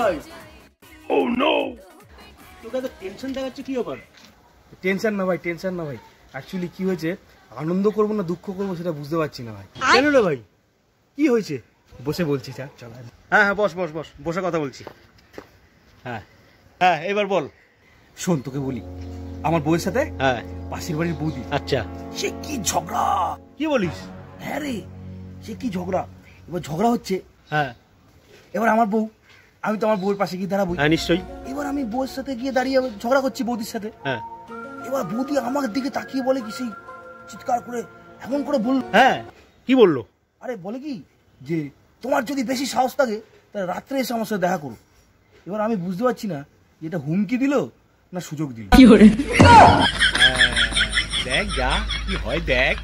ভাই ও নো তোকে তো টেনশন দেখাচ্ছে কি ব্যাপার? টেনশন না ভাই, টেনশন না ভাই। অ্যাকচুয়ালি কি হয়েছে, আনন্দ করবো না দুঃখ করবো সেটা বুঝতে পারছি না ভাই। কেন রে ভাই, কি হয়েছে? বসে বলছি চল। হ্যাঁ হ্যাঁ, বস বস বস, বসে কথা বলছি। হ্যাঁ হ্যাঁ, এবার বল। শোন তোকে বলি, আমার বউয়ের সাথে হ্যাঁ পাশের বাড়ির বৌদি, আচ্ছা, সে কি ঝগড়া। কি বলিস? হ্যাঁ রে, সে কি ঝগড়া। এবার ঝগড়া হচ্ছে, হ্যাঁ এবার আমার বউ, আমি তো আমার বউয়ের পাশে গিয়ে দাঁড়াবো। হ্যাঁ নিশ্চয়ই। এবার আমি বউয়ের সাথে গিয়ে দাঁড়িয়ে ঝগড়া করছি বৌদির সাথে। হ্যাঁ এবার বৌদি আমার দিকে তাকিয়ে বলে কি, সেই চিৎকার করে এমন করে বলল। হ্যাঁ, কি বললো? আরে বলে কি যে তোমার যদি বেশি সাহস থাকে তাহলে রাত্রে এসে আমার সাথে দেখা করো। এবার আমি বুঝতে পারছি না এটা হুমকি দিল না সুযোগ দিল। দেখ যা কি হয় দেখ।